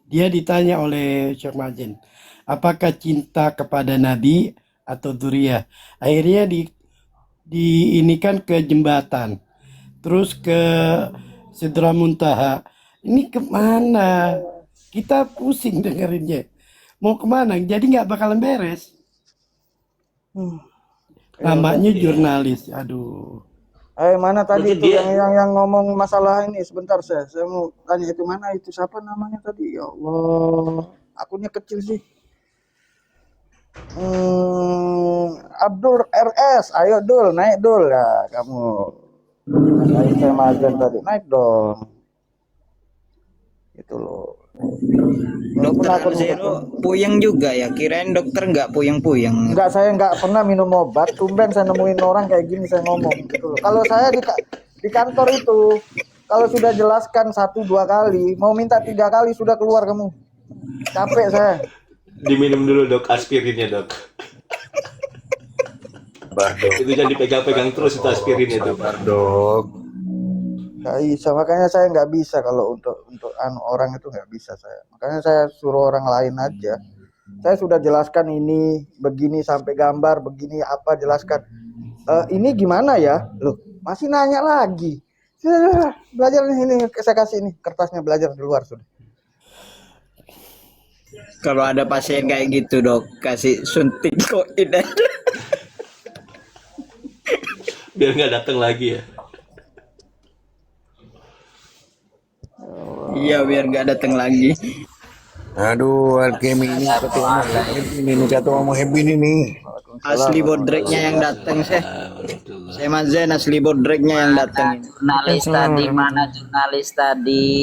Dia ditanya oleh Syekh Majin, apakah cinta kepada Nabi atau Duriyah? Akhirnya diinikan ke jembatan, terus ke Sidra Muntaha. Ini kemana? Kita pusing dengerinnya. Mau kemana? Jadi nggak bakalan beres. Ya udah. Namanya Iya. jurnalis. Aduh. Mana tadi Berarti itu dia yang ngomong masalah ini sebentar saya mau tanya itu mana itu siapa namanya tadi ya Allah akunnya kecil sih. Abdul RS, ayo Dul, naik Dul ya kamu. Naik saya mazen tadi, naik dong. Itu loh. Walaupun Dokter akun Arzero kecil. puyeng juga ya, kirain dokter nggak puyeng-puyeng. Enggak, saya enggak pernah minum obat. Tumben saya nemuin orang kayak gini saya ngomong gitu loh. Kalau saya di kantor itu, kalau sudah jelaskan satu dua kali, mau minta tiga kali sudah keluar kamu. Capek saya. diminum dulu dok aspirinnya dok. Sabar dok, Itu jangan dipegang-pegang terus itu aspirinnya dok. sabar dok. Nggak bisa, makanya saya nggak bisa kalau untuk orang itu nggak bisa saya. Makanya saya suruh orang lain aja. Saya sudah jelaskan ini begini sampai gambar begini apa jelaskan. Ini gimana ya? Loh, masih nanya lagi. Sudah, belajar ini saya kasih ini kertasnya belajar di luar sudah. Kalau ada pasien kayak gitu dok, kasih suntik koin aja. Biar nggak datang lagi ya. Iya biar nggak datang lagi. Aduh, Alkemi ini ketua mau happy ini ketua mau happy ini nih. Asli bodreknya yang datang sih. Saya Mazen asli bodreknya yang datang. Jurnalis tadi mana jurnalis tadi?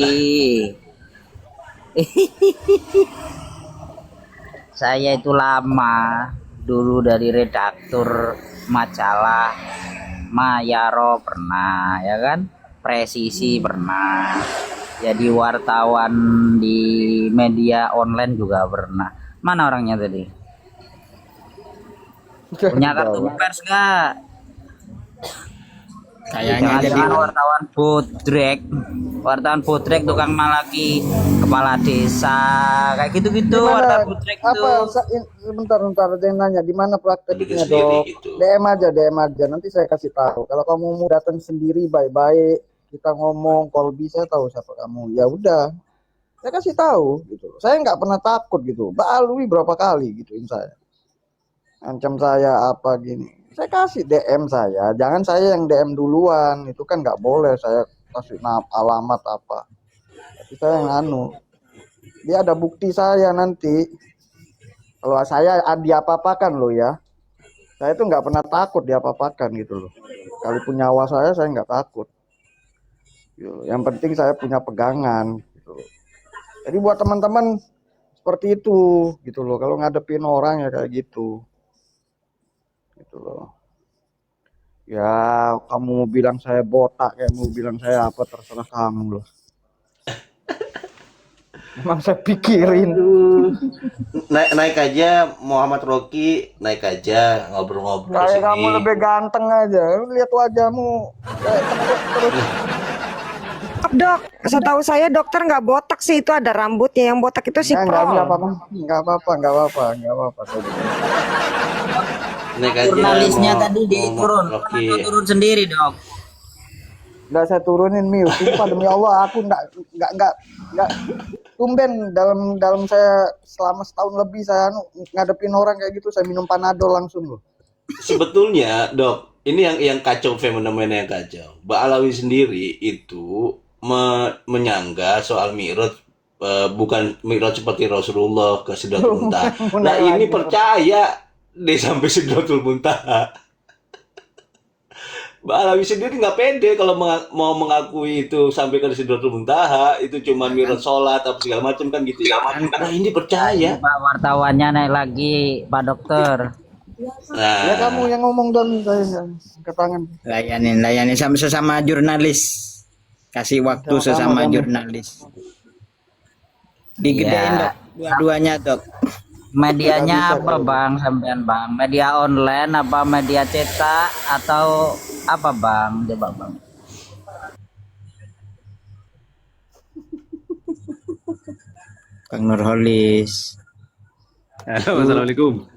Saya itu lama dulu dari redaktur majalah Mayaro pernah ya kan, Presisi pernah, jadi wartawan di media online juga pernah. Mana orangnya tadi? Punya kartu pers gak? Kayaknya jadi Jangan-jangan wartawan bodrek tukang malaki kepala desa kayak gitu-gitu, wartawan bodrek itu. Sebentar ada yang nanya di mana Bikin prakteknya sendiri dok. gitu. DM aja nanti saya kasih tahu. Kalau kamu mau datang sendiri baik-baik kita ngomong kalau bisa tahu siapa kamu. Ya udah saya kasih tahu gitu. Saya nggak pernah takut gitu. Balui berapa kali gituin saya. Ancam saya apa gini. Saya kasih DM saya. Jangan saya yang DM duluan. Itu kan nggak boleh saya kasih alamat apa. Tapi saya yang anu. Dia ada bukti saya nanti. Kalau saya diapa-apakan loh ya. Saya itu nggak pernah takut diapa-apakan gitu loh. Kalaupun nyawa saya nggak takut. Gitu. Yang penting saya punya pegangan. Gitu loh. Jadi buat teman-teman seperti itu gitu loh. Kalau ngadepin orang ya kayak gitu. Gitu loh. Ya kamu mau bilang saya botak kayak mau bilang saya apa terserah kamu loh. Emang saya pikirin. Naik aja Muhammad Rocky, naik aja ngobrol-ngobrol Kayak kamu sini. lebih ganteng aja. Lihat wajahmu kayak terus. Dok, setahu saya dokter nggak botak sih, itu ada rambutnya. Yang botak itu si Enggak Prol. apa-apa. Enggak apa-apa. Naik aja Jurnalisnya tadi Muhammad diturun, Rocky. kenapa turun sendiri dok? Enggak saya turunin Miu. Sumpah demi Allah aku enggak tumben dalam saya selama setahun lebih saya ngadepin orang kayak gitu saya minum Panadol langsung loh. Sebetulnya dok, ini yang kacau, fenomena yang kacau. Mbak Alawi sendiri itu menyanggah soal Mi'raj, bukan Mi'raj seperti Rasulullah ke Sidratul Muntaha. Nah ini percaya deh sampai Sidratul Muntaha. Mbak Alawi sendiri nggak pede kalau mau mengakui itu sampai ke Sidratul Muntaha, itu cuma Mi'raj sholat apa segala macam kan gitu ya. Nah ini percaya. Pak wartawannya naik lagi, Pak Dokter. Ya kamu Nah, yang ngomong dong saya ke tangan. layanin sama sesama jurnalis. Kasih waktu Sama-sama sesama kamu. jurnalis. Digedein Iya. dok, dua-duanya dok. Medianya Nggak bisa apa kalau bang, sampean bang? Media online apa media cetak atau apa bang? Coba bang. Kang Nurholis. Assalamualaikum.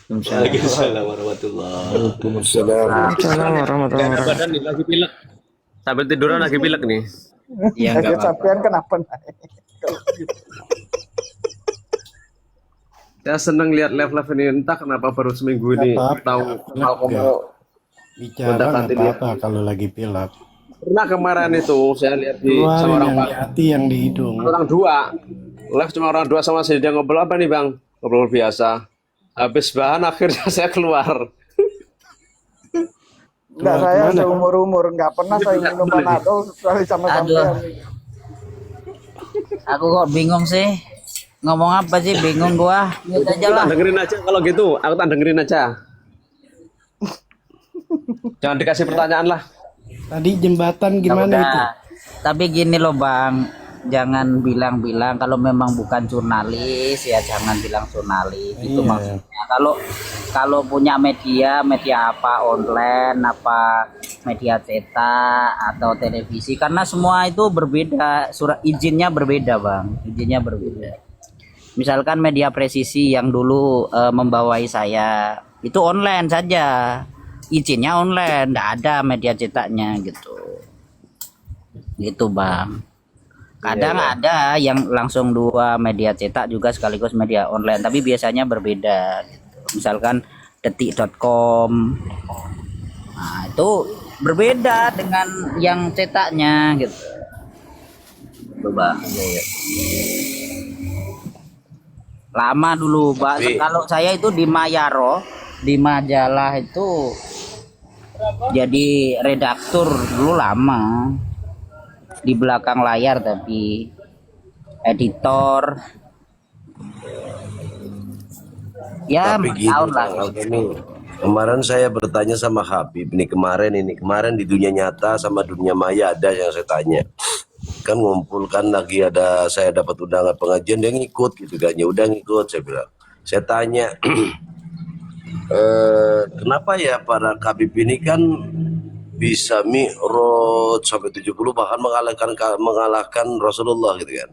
Waalaikumsalam warahmatullahi Waalaikumsalam. Assalamualaikum warahmatullahi wabarakatuh. Badan nih lagi pilek. Sambil tiduran lagi pilek nih. Iya enggak apa-apa. Sampean kenapa naik? Saya seneng lihat live-live ini, entah kenapa baru seminggu ini Apa-apa. tahu Nggak. mau Bicara nggak mendapati dia. apa-apa kalau lagi pilek. Pernah kemarin itu saya lihat di sama Keluarin orang yang di hati, yang di hidung. orang dua. Live cuma orang dua sama saya, dia ngobrol apa nih Bang? Ngobrol biasa. Habis bahan akhirnya saya keluar. Enggak, Keluar saya kemana? seumur-umur enggak pernah saya minum Panadol kecuali sama Aduh. sampean. Aku kok bingung sih. Ngomong apa sih? Bingung gua. Mute aja Aku lah. tak dengerin aja kalau gitu, aku tak dengerin aja. Jangan dikasih pertanyaan lah. Tadi jembatan Ya gimana udah. itu? Tapi gini loh Bang, jangan bilang-bilang kalau memang bukan jurnalis ya jangan bilang jurnalis. Itu Iya. maksudnya. Kalau punya media apa online, apa media cetak atau televisi, karena semua itu berbeda, surat izinnya berbeda Bang, izinnya berbeda. Misalkan media presisi yang dulu membawai saya itu online saja, izinnya online, tidak ada media cetaknya gitu Bang. Kadang ada yang langsung 2 media cetak juga sekaligus media online, tapi biasanya berbeda gitu. Misalkan detik.com, nah itu berbeda dengan yang cetaknya gitu. Coba lama dulu Pak. Kalau saya itu di Mayaro, di majalah itu jadi redaktur dulu lama, di belakang layar tapi editor ya Tapi gini, tahun lah. Bang Alkemi, kemarin saya bertanya sama Habib ini kemarin di dunia nyata sama dunia maya ada yang saya tanya. Kan ngumpulkan lagi ada, saya dapat undangan pengajian, dia ngikut gitu kan, ya udah ngikut, saya bilang. Saya tanya kenapa ya para Habib ini kan bisa mi'raj sampai 70 bahkan mengalahkan Rasulullah gitu kan.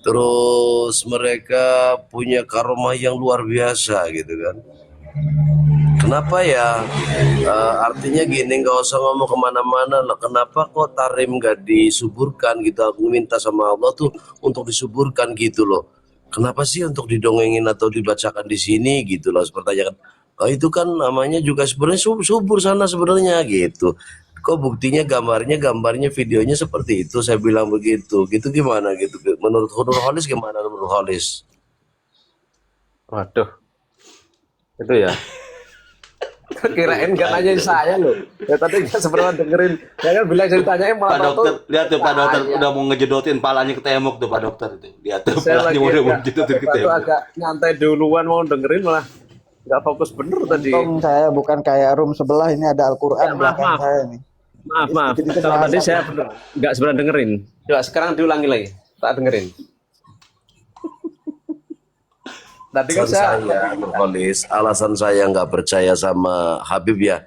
Terus mereka punya karomah yang luar biasa gitu kan. Kenapa ya? Artinya gini, nggak usah ngomong kemana-mana lah. Kenapa kok tarim nggak disuburkan gitu? Aku minta sama Allah tuh untuk disuburkan gitu loh. Kenapa sih untuk didongengin atau dibacakan di sini gitu loh? Pertanyaan. Oh, itu kan namanya juga sebenarnya subur sana sebenarnya gitu. Kok buktinya gambarnya videonya seperti itu, saya bilang begitu. Gitu gimana gitu. Menurut Nurholis gimana menurut Nurholis? Waduh. Itu ya. Kirain gak nanyain saya loh. Ya tadi gak sebenarnya dengerin. Ya kan bilang ceritanya Pak malah dokter, lihat tuh Pak dokter saya. udah mau ngejedotin palanya ke tembok tuh Pak dokter itu. Lihat tuh Saya palanya lagi udah mau agak, ngejedotin ke Pak tuh tembok. agak nyantai duluan mau dengerin malah nggak fokus bener tadi. Untung saya bukan kayak room sebelah ini ada Al-Qur'an Ya, belakang maaf. saya nih. Maaf. Jadi Kalau bahasa tadi saya apa? bener nggak sebenarnya dengerin. Coba sekarang diulangi lagi. Tak dengerin. Tadi kan saya Nurholis, alasan saya nggak percaya sama Habib ya.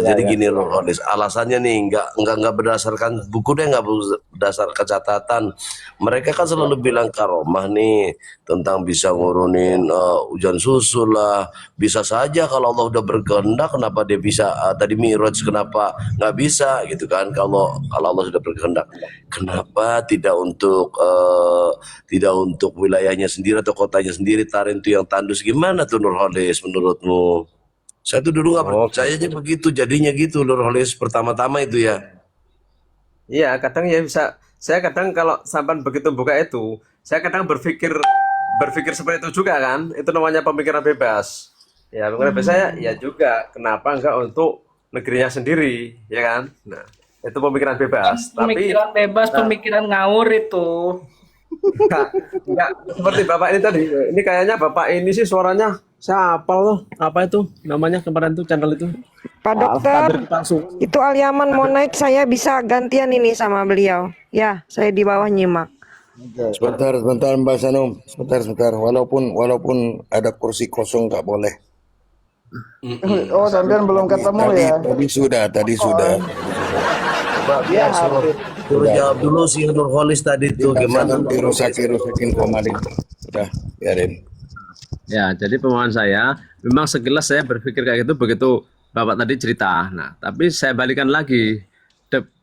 Jadi gini Nurholis, alasannya nih nggak berdasarkan buku deh, nggak berdasarkan catatan. Mereka kan selalu bilang karomah nih tentang bisa ngurunin hujan susul lah. Bisa saja kalau Allah udah berkehendak, kenapa dia bisa tadi Mi'raj kenapa nggak bisa gitu kan? Kalau Allah sudah berkehendak, kenapa tidak untuk wilayahnya sendiri atau kotanya sendiri, tarin itu yang tandus, gimana tuh Nurholis menurutmu? Saya tuh dulu nggak percayanya begitu, jadinya gitu Nurholis pertama-tama itu ya. iya kadang ya bisa. Saya kadang kalau sampai begitu buka itu, saya kadang berpikir seperti itu juga kan. Itu namanya pemikiran bebas. Ya pemikiran bebas saya ya juga. Kenapa enggak untuk negerinya sendiri, ya kan? Nah itu pemikiran bebas. Pemikiran bebas, pemikiran ngawur itu. Enggak seperti bapak ini tadi. Ini kayaknya bapak ini sih suaranya saya hafal loh. Apa itu namanya kemarin tuh channel itu? Pak dokter, itu Al-Yaman mau naik, saya bisa gantian ini sama beliau. Ya, saya di bawah nyimak. Sebentar Mbak Sanum, sebentar. Walaupun ada kursi kosong nggak boleh. Oh, sampean belum ketemu ya? Tadi sudah. Pak Dia biar suruh Habib. suruh jawab dulu si Nurholis tadi tuh gimana Jangan dirusakin komadin. Udah, biarin. Ya, jadi pemahaman saya, memang sekilas saya berpikir kayak gitu begitu Bapak tadi cerita. Nah, tapi saya balikan lagi.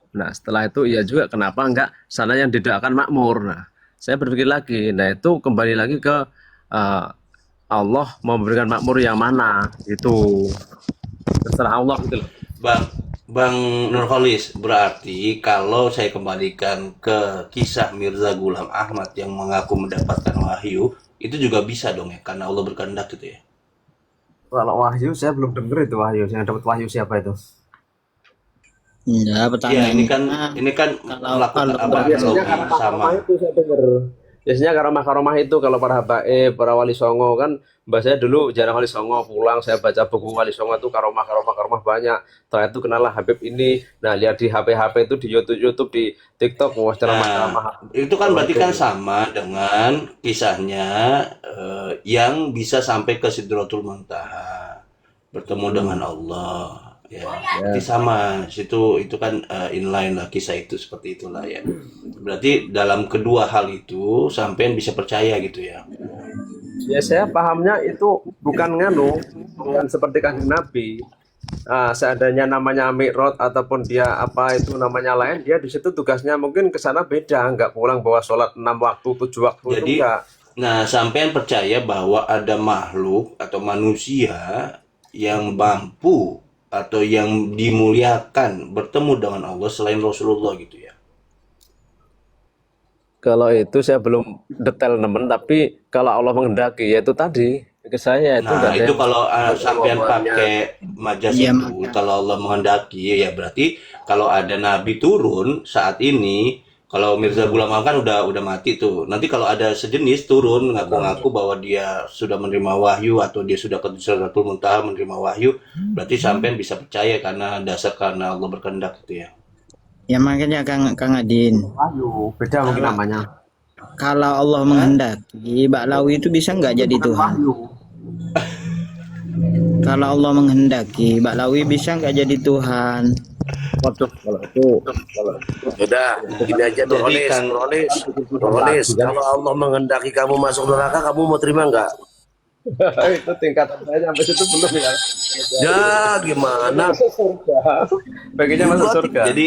Nah, setelah itu ya juga kenapa enggak sana yang didoakan makmur. Nah, saya berpikir lagi. Nah, itu kembali lagi ke eh, Allah mau memberikan makmur yang mana. Itu terserah Allah gitu loh. Bang Bang Nurholis, berarti kalau saya kembalikan ke kisah Mirza Ghulam Ahmad yang mengaku mendapatkan wahyu, itu juga bisa dong ya, karena Allah berkehendak gitu ya. Kalau wahyu saya belum dengar itu wahyu. Yang dapat wahyu siapa itu? Enggak, Iya, ini pertanyaannya kan melakukan apa Biasanya analogi sama. itu saya dengar. Biasanya karomah-karomah itu kalau para habaib, para wali songo kan, mbak saya dulu jarang wali songo pulang, saya baca buku wali songo itu karomah banyak. Setelah itu kenalah Habib ini. Nah, lihat di HP itu di YouTube, di TikTok, mau ceramah-ceramah. Nah, itu kan berarti kan sama dengan kisahnya yang bisa sampai ke Sidratul Muntaha, bertemu dengan Allah. Ya, berarti sama. Itu kan inline lah kisah itu seperti itulah ya. Berarti dalam kedua hal itu sampean bisa percaya gitu ya. Ya saya pahamnya itu bukan bukan seperti kanjeng Nabi. Seandainya namanya Mi'raj ataupun dia apa itu namanya lain, dia di situ tugasnya mungkin ke sana beda, nggak pulang bawa sholat 6 waktu, 7 waktu itu Jadi, enggak. nah sampean percaya bahwa ada makhluk atau manusia yang mampu atau yang dimuliakan bertemu dengan Allah selain Rasulullah gitu ya. Kalau itu saya belum detail nemen, tapi kalau Allah menghendaki, yaitu tadi ke saya itu Nah, enggak ada itu yang kalau sampean pakai majas Iya, itu, kalau Allah menghendaki, ya berarti kalau ada nabi turun saat ini, kalau Mirza Ghulam Ahmad kan udah mati tuh. Nanti kalau ada sejenis turun ngaku-ngaku bahwa dia sudah menerima wahyu atau dia sudah ke Sidratul Muntaha menerima wahyu, berarti sampean bisa percaya karena karena Allah berkehendak gitu ya. Ya makanya Kang Adin, wahyu, beda mungkin namanya. kalau Allah menghendaki, Mbak Lawi itu bisa nggak jadi Tuhan? Kalau Allah menghendaki, Mbak Lawi bisa nggak jadi Tuhan? Waduh, kalau itu udah gini aja Nurholis kalau Allah menghendaki kamu masuk neraka kamu mau terima nggak? itu tingkatan saya sampai situ belum ya. Ya gimana? Pengennya masuk surga. Jadi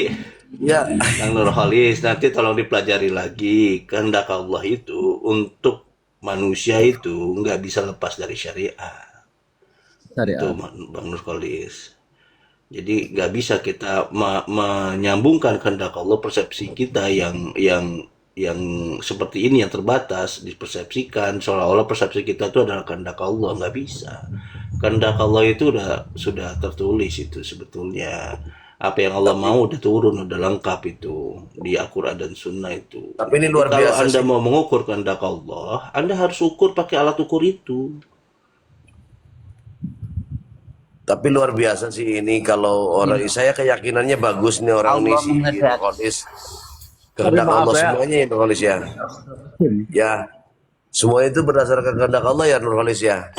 Ya Kang Nurholis, nanti tolong dipelajari lagi kehendak Allah itu untuk manusia itu nggak bisa lepas dari syariat. Itu Bang Nurholis. Jadi nggak bisa kita menyambungkan kehendak Allah, persepsi kita yang seperti ini yang terbatas dipersepsikan seolah-olah persepsi kita itu adalah kehendak Allah. Nggak bisa. Kehendak Allah itu sudah tertulis itu sebetulnya. Apa yang Allah mau udah turun, udah lengkap itu di Al-Quran dan Sunnah itu. Tapi ini luar Kalau biasa Anda sih. mau mengukur kehendak Allah, Anda harus ukur pakai alat ukur itu. Tapi luar biasa sih ini kalau orang saya keyakinannya bagus nih orang Allah nih si menghendaki. Nurholis. Kehendak Tapi maaf Allah ya. semuanya ya Nurholis ya. Ya. Semua itu berdasarkan kehendak Allah ya Nurholis ya.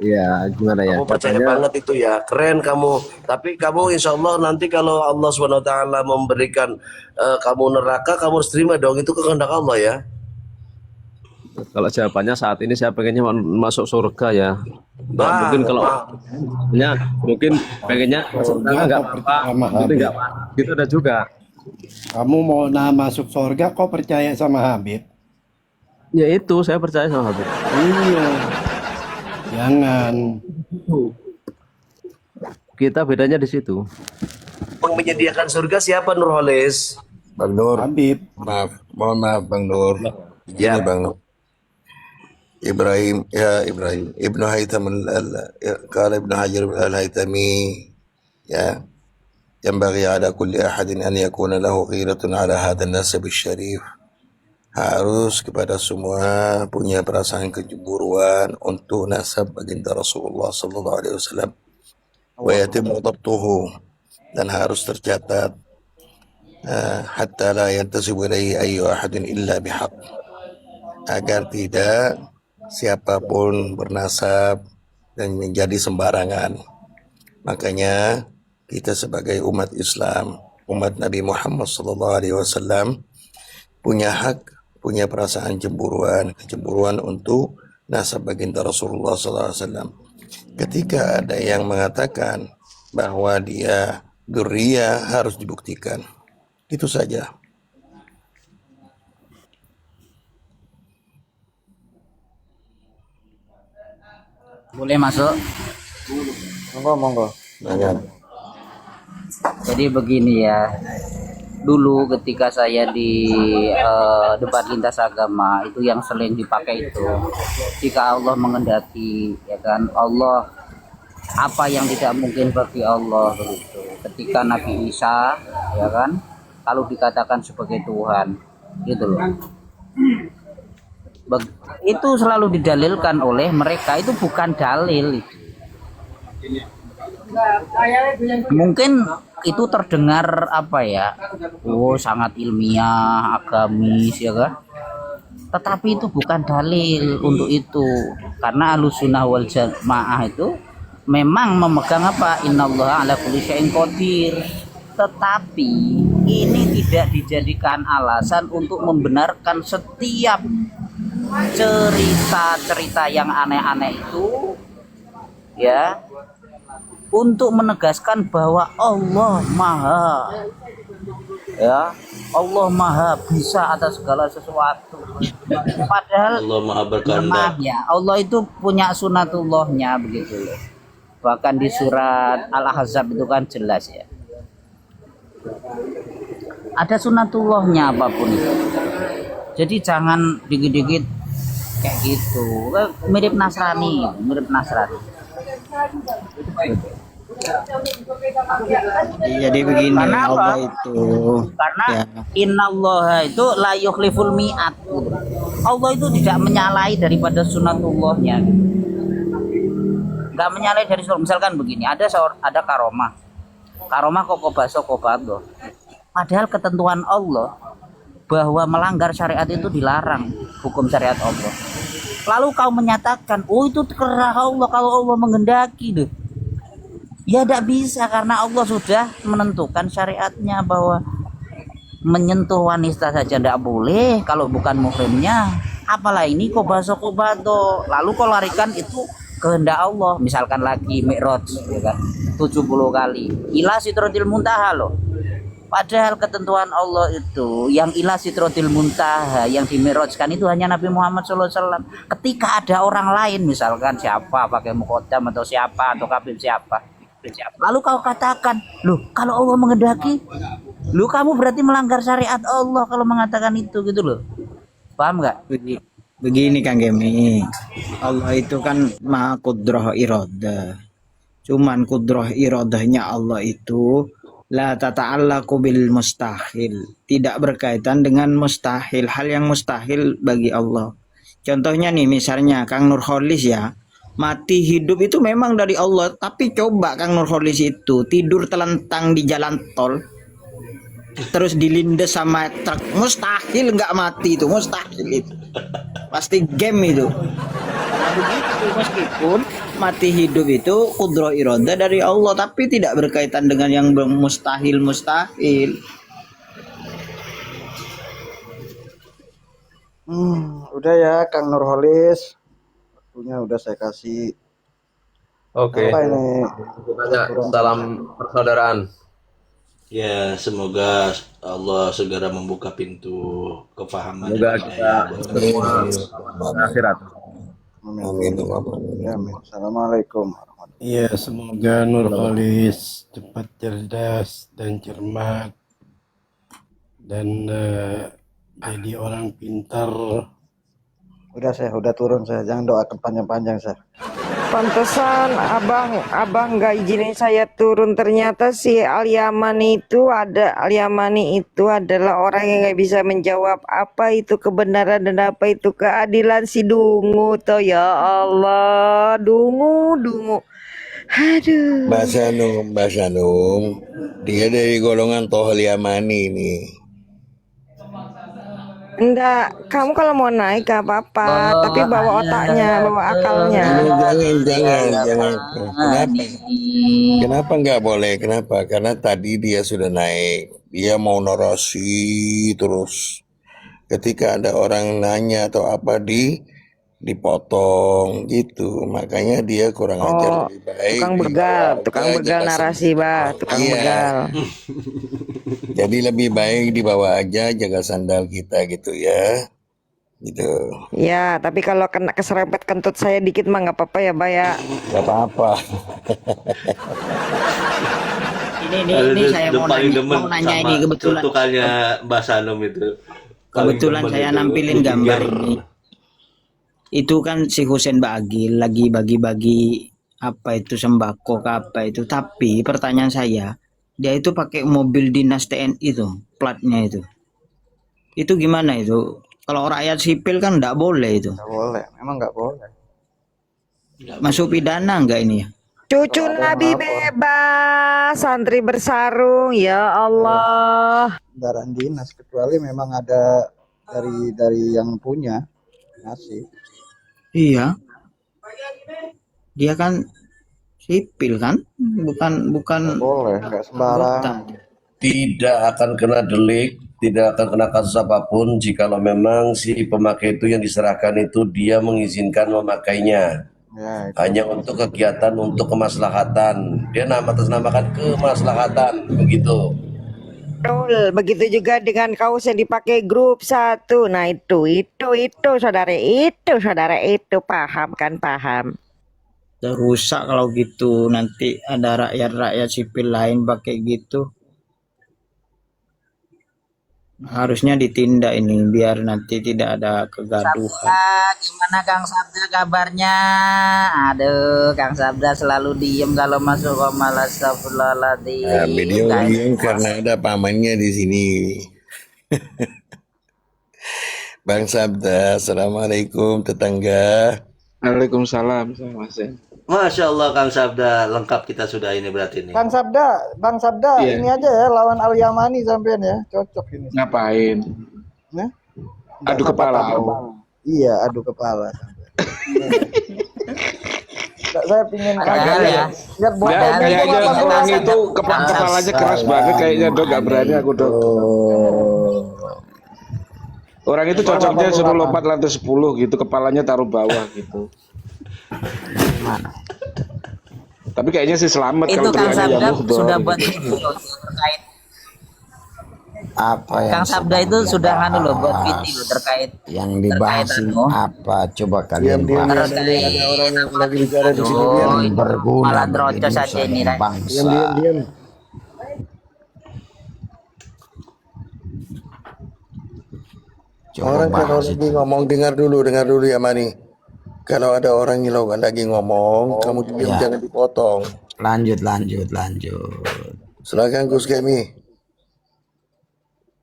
Ya, gimana ya? Kamu percaya banget itu ya, keren kamu. Tapi kamu insya Allah nanti kalau Allah SWT memberikan kamu neraka, kamu harus terima dong, itu kehendak Allah ya. Kalau jawabannya saat ini saya pengennya masuk surga ya. Nah, Nah, mungkin kalau nah. mungkin pengennya masuk surga nggak apa-apa, Sama itu Habib. nggak gitu ada juga. Kamu mau masuk surga kok percaya sama Habib? Ya itu saya percaya sama Habib. Iya. Jangan. Kita bedanya di situ. Yang menyediakan surga siapa Nurholis? Bang Nur, Habib. mohon maaf Bang Nur. Ya. Ini Bang Ibrahim, ya Ibrahim. Ibnu Haytham قال ابن حجر الهيثمي ya ينبغي على كل أحد أن يكون له غيرة على هذا النسب الشريف. Harus kepada semua punya perasaan kecemburuan untuk nasab baginda Rasulullah sallallahu alaihi wasallam. Wa yatimmu dhabtuhu, dan harus tercatat hatta la yantasibu ilaihi ayyu ahadin illa bihaq, agar tidak siapapun bernasab dan menjadi sembarangan. Makanya kita sebagai umat Islam umat Nabi Muhammad SAW punya hak, punya perasaan kecemburuan untuk nasab baginda Rasulullah SAW. Ketika ada yang mengatakan bahwa dia dzurriyyah, harus dibuktikan. Itu saja. Boleh masuk? Monggo, monggo. Jadi begini ya, dulu ketika saya di debat lintas agama itu yang sering dipakai itu, jika Allah mengendaki, ya kan, Allah apa yang tidak mungkin bagi Allah begitu. Ketika Nabi Isa, ya kan, kalau dikatakan sebagai Tuhan, gitu loh. Itu selalu didalilkan oleh mereka, itu bukan dalil itu. Mungkin itu terdengar apa ya, oh sangat ilmiah, agamis, ya kan, tetapi itu bukan dalil untuk itu, karena Ahlussunnah wal Jamaah itu memang memegang apa, innallaha ala kulli syai'in qadir, tetapi ini tidak dijadikan alasan untuk membenarkan setiap cerita-cerita yang aneh-aneh itu, ya, untuk menegaskan bahwa Allah Maha, ya, Allah Maha bisa atas segala sesuatu. Padahal Allah Maha berkehendak. ya, Allah itu punya sunatullahnya begitu loh. Bahkan di surat Al-Ahzab itu kan jelas ya. Ada sunatullahnya apapun itu. Jadi jangan dikit-dikit kayak gitu. Mirip Nasrani, mirip Nasrani. Jadi begini, Karena apa? Allah itu Karena ya, innallaha itu la yukhliful mi'at. Allah itu tidak menyalahi daripada sunatullahnya. Enggak menyalahi dari sunat. Misalkan begini, ada karomah. Karomah kok baso kobado. Padahal ketentuan Allah bahwa melanggar syariat itu dilarang, hukum syariat Allah. Lalu kau menyatakan, oh itu kerah Allah kalau Allah menghendaki deh. Ya tidak bisa, karena Allah sudah menentukan syariatnya bahwa menyentuh wanita saja tidak boleh kalau bukan muhrimnya. Apalah ini kok baso kobado. Lalu kau larikan itu kehendak Allah. Misalkan lagi Mi'raj, ya kan, 70 kali. Ila Sidratil Muntaha loh. Padahal ketentuan Allah itu yang ila Sidratil Muntaha, yang dimi'rajkan itu hanya Nabi Muhammad SAW. Ketika ada orang lain, misalkan siapa, pakai muqaddam atau siapa, atau kabir siapa, lalu kau katakan, loh kalau Allah menghendaki, loh kamu berarti melanggar syariat Allah kalau mengatakan itu, gitu loh. Paham nggak? begini Kang Gemi, Allah itu kan maha kudrah iradah. Cuman kudrah iradahnya Allah itu la tata'allaqu bil mustahil, tidak berkaitan dengan mustahil, hal yang mustahil bagi Allah. Contohnya nih, misalnya Kang Nurholis ya, mati hidup itu memang dari Allah, tapi coba Kang Nurholis itu tidur telentang di jalan tol, terus dilindes sama truk, mustahil nggak mati itu, mustahil itu, pasti game itu. Nah, begitu, meskipun mati hidup itu kudrah iradah dari Allah, tapi tidak berkaitan dengan yang mustahil. Udah ya Kang Nurholis, waktunya udah saya kasih. Oke. Apa ini? Tanya, salam persaudaraan. Ya, semoga Allah segera membuka pintu kefahaman Semoga dan kita hidayah buat semua akhirat. Amin. Ya, amin. Assalamualaikum. Iya, semoga Nurholis cepat cerdas dan cermat dan jadi orang pintar. Udah turun saya. Jangan doakan panjang-panjang saya. Pantesan abang nggak izinin saya turun. Ternyata si Al-Yamani itu adalah orang yang nggak bisa menjawab apa itu kebenaran dan apa itu keadilan. Si dungu toh, ya Allah, dungu. Aduh. Mbak Sanum, dia dari golongan Tohol Yamani nih. Enggak, kamu kalau mau naik gak apa-apa, tapi bawa otaknya, bawa akalnya. Jangan. Kenapa nggak boleh? Kenapa? Karena tadi dia sudah naik. Dia mau narasi terus. Ketika ada orang nanya atau apa dipotong gitu. Makanya dia kurang ajar. Oh, Lebih baik tukang dibawa begal, aja tukang begal jaga narasi, bah, tukang Iya. begal. Jadi lebih baik dibawa aja jaga sandal kita gitu ya. Gitu. Ya, tapi kalau kena keserempet kentut saya dikit mah nggak apa-apa ya, bah ya. Gak apa-apa. Ini saya mau nanya ini kebetulan. Tutukannya Mbak Sanum itu. Kebetulan Paling saya demen itu. nampilin gambar ini. Itu kan si Husein Bagil lagi bagi-bagi apa itu sembako ke apa itu. Tapi pertanyaan saya, dia itu pakai mobil dinas TNI tuh, platnya itu. Itu gimana itu? Kalau rakyat sipil kan nggak boleh itu. Nggak boleh, memang nggak boleh. Masuk pidana nggak ini ya? Cucu Kalau ada Nabi yang lapor. bebas, santri bersarung, ya Allah. Kendaraan dinas, kecuali memang ada dari yang punya ngasih. Iya. Dia kan sipil kan? Bukan Nggak boleh, nggak sembarangan. anggota. Tidak akan kena delik, tidak akan kena kasus apapun jikalau memang si pemakai itu yang diserahkan itu dia mengizinkan memakainya. Ya, itu. Hanya untuk kegiatan, untuk kemaslahatan. Dia atasnamakan kemaslahatan, begitu. Betul, begitu juga dengan kaos yang dipakai grup 1. Nah itu saudara itu paham kan, paham. Udah rusak kalau gitu, nanti ada rakyat sipil lain pakai gitu. Harusnya ditindak ini biar nanti tidak ada kegaduhan. Sabda, gimana Kang Sabda kabarnya? Aduh, Kang Sabda selalu diem kalau masuk komal, astagfirullahaladzim. Nah, beliau Nggak diam enak. karena ada pamannya di sini. Bang Sabda, assalamualaikum tetangga. Waalaikumsalam, Mas. Masya Allah Kang Sabda, lengkap kita sudah ini berarti nih. Bang Sabda, Iya. ini aja ya lawan Al Yamani sampean ya, cocok ini. Ngapain? Nah, Adu kepala. Iya, adu kepala. Nggak, saya pingin Padahal ya. lihat bola. Ya, kayaknya Bola. orang itu kepalanya keras banget kayaknya, Dok. Gak berani aku, Dok. Orang itu cocoknya suruh lompat lantai 10 gitu, kepalanya taruh bawah gitu. Tapi kayaknya sih selamat Itu kalau Kang teriaknya Sabda ya muhdor sudah gitu. buat video terkait. Apa yang Kang Sabda itu sudah nganu loh buat video terkait yang dibahas ini apa? Coba kalian Diam-diam bahas. ada orang yang lagi bicara di sini Aduh, diam. Yang berguna malah bagi nerocos nusa aja ini, dan Ray. bangsa. Diam. Coba Orang kalau bahas itu. lagi ngomong dengar dulu ya Mani. Kalau ada orang yang lagi ngomong, kamu diam, Ya. jangan dipotong. Lanjut. Silakan Gus Kemi.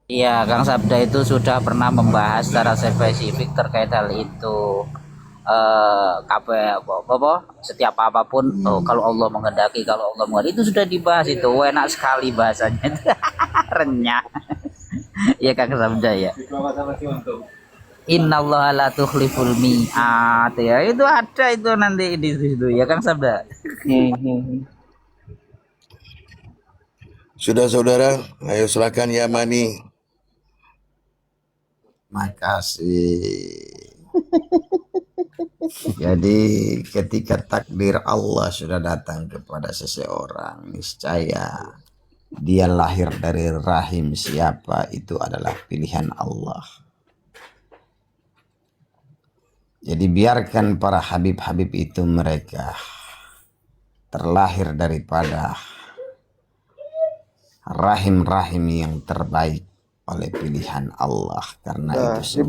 Iya, Kang Sabda itu sudah pernah membahas secara spesifik terkait hal itu. Setiap apapun, kalau Allah menghendaki, itu sudah dibahas itu. Enak sekali bahasanya. Renyah. Iya Kang Sabda ya. Innallaha la tukhliful mi'at ya. Itu ada itu nanti di situ ya Kang Sabda. Sudah saudara, ayo silakan ya Mani. Makasih. Jadi ketika takdir Allah sudah datang kepada seseorang, niscaya dia lahir dari rahim siapa itu adalah pilihan Allah. Jadi biarkan para habib-habib itu mereka terlahir daripada rahim-rahim yang terbaik oleh pilihan Allah. Karena Nah, itu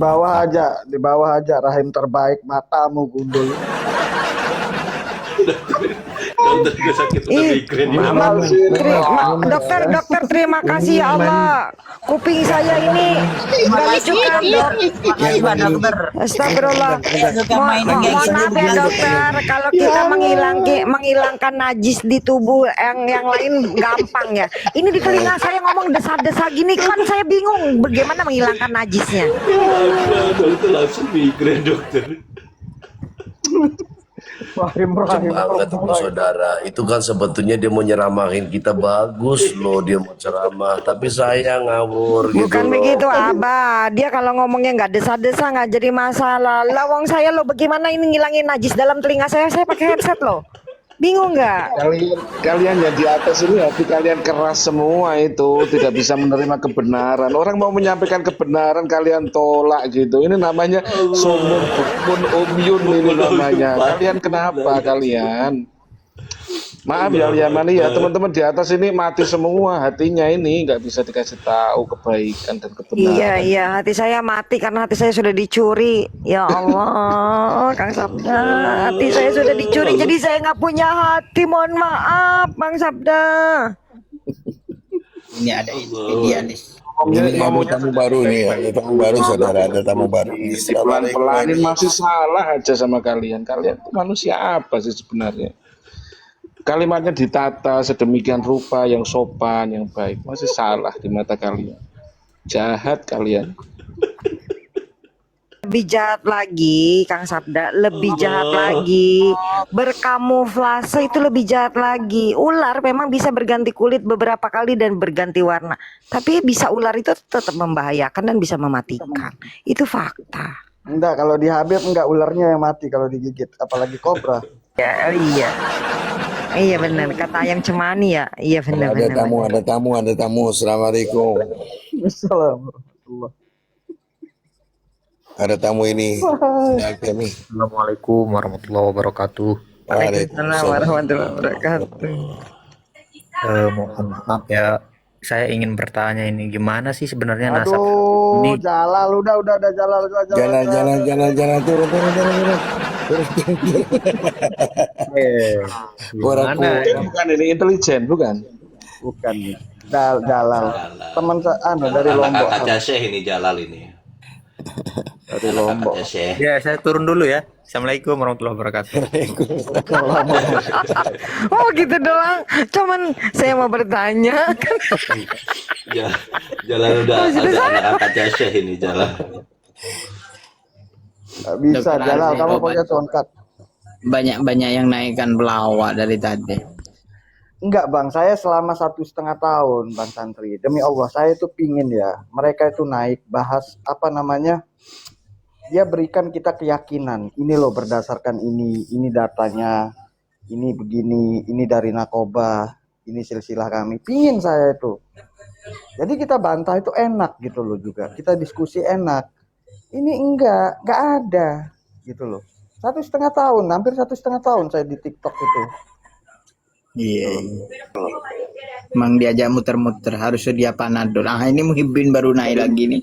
di bawah aja rahim terbaik, matamu gundul. Dokter gue sakit udah migrain ini. Dokter terima kasih ya Allah. Kuping saya ini nggak dicukup dok. Makasih Pak Dokter. Astagfirullah. Mohon maaf ya dokter, kalau kita menghilangkan najis di tubuh yang lain gampang ya. Ini di telinga saya ngomong desa-desa gini kan saya bingung bagaimana menghilangkan najisnya. Aduh, itu langsung migrain dokter. Macam banget itu saudara. Itu kan sebetulnya dia mau nyeramahin kita, bagus loh dia mau ceramah. Tapi saya ngawur gitu Bukan loh. begitu Abah, dia kalau ngomongnya nggak desa-desa nggak jadi masalah. Lawang saya lo bagaimana ini ngilangin najis dalam telinga saya pakai headset loh. Bingung nggak? Kalian yang di atas ini hati kalian keras semua, itu tidak bisa menerima kebenaran. Orang mau menyampaikan kebenaran kalian tolak gitu. Ini namanya sumun bukmun umyun, ini namanya. Kalian kenapa kalian? Maaf ya Yamani ya, teman-teman di atas ini mati semua hatinya, ini nggak bisa dikasih tahu kebaikan dan kebenaran. Iya, hati saya mati karena hati saya sudah dicuri. Ya Allah, Kang Sabda, hati saya sudah dicuri, jadi saya nggak punya hati. Mohon maaf, Kang Sabda. Ini ada dia nih. Ini ada tamu baru nih, ada tamu baru saudara, ada tamu baru. Pelan-pelanin masih salah aja sama kalian. Kalian tuh manusia apa sih sebenarnya? Kalimatnya ditata sedemikian rupa, yang sopan, yang baik, masih salah di mata kalian. Jahat kalian. Lebih jahat lagi, Kang Sabda, lebih jahat lagi. Berkamuflase itu lebih jahat lagi. Ular memang bisa berganti kulit beberapa kali dan berganti warna, tapi bisa ular itu tetap membahayakan dan bisa mematikan. Itu fakta. Enggak, kalau di Habib enggak, ularnya yang mati kalau digigit, apalagi kobra. Ya, iya. Iya benar, kata ayam cemani ya. Iya benar. Ada tamu. Assalamualaikum. Assalamualaikum. Ada tamu ini. Assalamualaikum warahmatullahi wabarakatuh. Waalaikumsalam warahmatullahi wabarakatuh. Mohon maaf ya, saya ingin bertanya ini gimana sih sebenarnya nasab Aduh, ini? Jalal udah Jalan, turun. Gimana? Bukan ini intelijen, bukan? Bukan. Jalal. Teman dari Lombok. Kakak Syekh ini Jalal ini. Dari Lombok. Ya, saya turun dulu ya. Assalamualaikum warahmatullahi wabarakatuh. Oh gitu doang. Cuman saya mau bertanya. Jalal udah ada anak kakak Syekh ini Jalal. Bisa Jalal, kamu pakai tongkat. Banyak yang naikkan pelawak dari tadi. Enggak Bang, saya selama 1,5 tahun Bang Santri, demi Allah saya itu pingin ya mereka itu naik bahas apa namanya, dia berikan kita keyakinan, ini loh berdasarkan ini datanya, ini begini, ini dari narkoba, ini silsilah kami, pingin saya itu. Jadi kita bantah itu enak gitu loh, juga kita diskusi enak. Ini enggak ada gitu loh. 1,5 tahun, hampir 1,5 tahun saya di TikTok itu. Iya. Emang diajak muter-muter, harus sedia panadol. Ah ini Muhyiddin baru naik lagi nih.